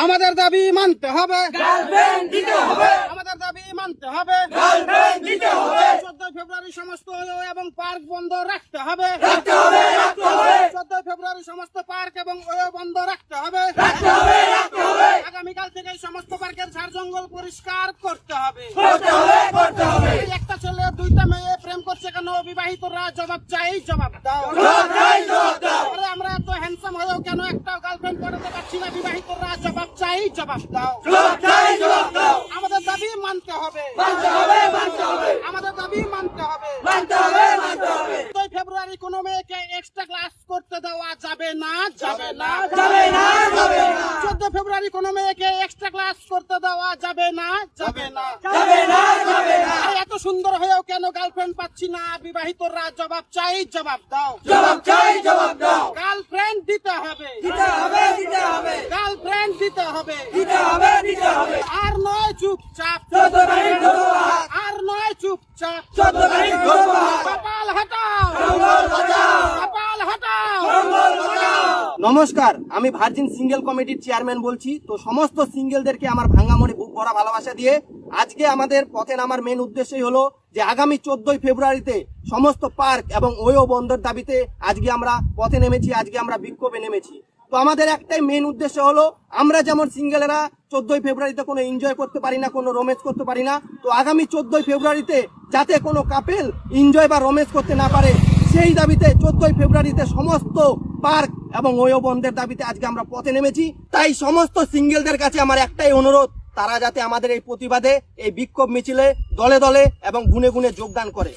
আমাদের দাবি মানতে হবে, গার্লফ্রেন্ড দিতে হবে, আমাদের দাবি মানতে হবে। গার্লফ্রেন্ড দিতে হবে, 14 ফেব্রুয়ারি সমস্ত এবং পার্ক বন্ধ রাখতে হবে, রাখতে হবে, রাখতে হবে, 14 ফেব্রুয়ারি সমস্ত পার্ক এবং বন্ধ রাখতে হবে, রাখতে হবে, রাখতে হবে, আগামীকাল থেকে সমস্ত পার্কের ঝাড় জঙ্গল পরিষ্কার করতে হবে। করতে হবে, করতে হবে। এই একটা ছেলে দুইটা মেয়ে প্রেম করছে কেন? বিবাহিতরা জবাব চাই, জবাব দাও। জবাব চাই, জবাব দাও। আরে আমরা এত হ্যান্ডসাম হয়েও কেন একটা গার্লফ্রেন্ড পড়াতে পারছি না? বিবাহিতরা জবাব চাই, জবাব দাও। জবাব চাই, জবাব দাও। আমাদের দাবি মানতে হবে, মানতে হবে, মানতে হবে, আমাদের দাবি মানতে হবে। মানতে হবে, মানতে হবে। 14 ফেব্রুয়ারি কোনো মেয়েকে এক্সট্রা ক্লাস করতে দেওয়া যাবে না, যাবে না, যাবে না, যাবে না, 14 ফেব্রুয়ারি কোনো মেয়েকে এক্সট্রা ক্লাস করতে দেওয়া যাবে না, যাবে না, যাবে না, যাবে না। আরে এত সুন্দর হয়েও কেন গার্লফ্রেন্ড পাচ্ছি না? বিবাহিতরা জবাব চাই, জবাব দাও। জবাব চাই, জবাব দাও। গার্লফ্রেন্ড দিতে হবে, দিতে হবে, দিতে হবে, গার্লফ্রেন্ড দিতে হবে। দিতে হবে, দিতে হবে। আর নয় চুপচাপ, 14 তারিখ ধন্যবাদ, আর নয় চুপচাপ। 14 তারিখ ধন্যবাদ। কপাল হটাও, জঙ্গল বাঁচাও, কপাল হটাও। জঙ্গল বাঁচাও। নমস্কার, আমি ভার্জিন সিঙ্গেল কমিটির চেয়ারম্যান বলছি। তো সমস্ত সিঙ্গেলদেরকে আমার ভাঙা মনে বুক ভরা ভালোবাসা দিয়ে আজকে আমাদের পথে নামার মেন উদ্দেশ্যই হলো যে আগামী 14 ফেব্রুয়ারিতে সমস্ত পার্ক এবং ওয়ো বন্ধের দাবিতে আজকে আমরা পথে নেমেছি, আজকে আমরা বিক্ষোভে নেমেছি। তো আমাদের একটাই মেন উদ্দেশ্য হলো, আমরা যেমন সিঙ্গেলেরা 14 ফেব্রুয়ারিতে কোনো এনজয় করতে পারি না, কোনো রোমেন্স করতে পারি না, তো আগামী 14 ফেব্রুয়ারিতে যাতে কোনো কাপেল এনজয় বা রোমেন্স করতে না পারে, সেই দাবিতে 14 ফেব্রুয়ারিতে সমস্ত পার্ক এবং ওয়ো বন্ধের দাবিতে আজকে আমরা পথে নেমেছি। তাই সমস্ত সিঙ্গেলদের কাছে আমার একটাই অনুরোধ, তারা যাতে আমাদের এই প্রতিবাদে, এই বিক্ষোভ মিছিলে দলে দলে এবং গুনে গুনে যোগদান করে।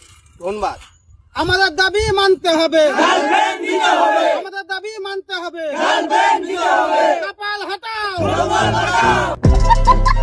ধন্যবাদ। আমাদের দাবি মানতে হবে, গার্লফ্রেন্ড দিতে হবে, আমাদের দাবি মানতে হবে। গার্লফ্রেন্ড দিতে হবে। কপাল হটাও, জঙ্গল বাঁচাও।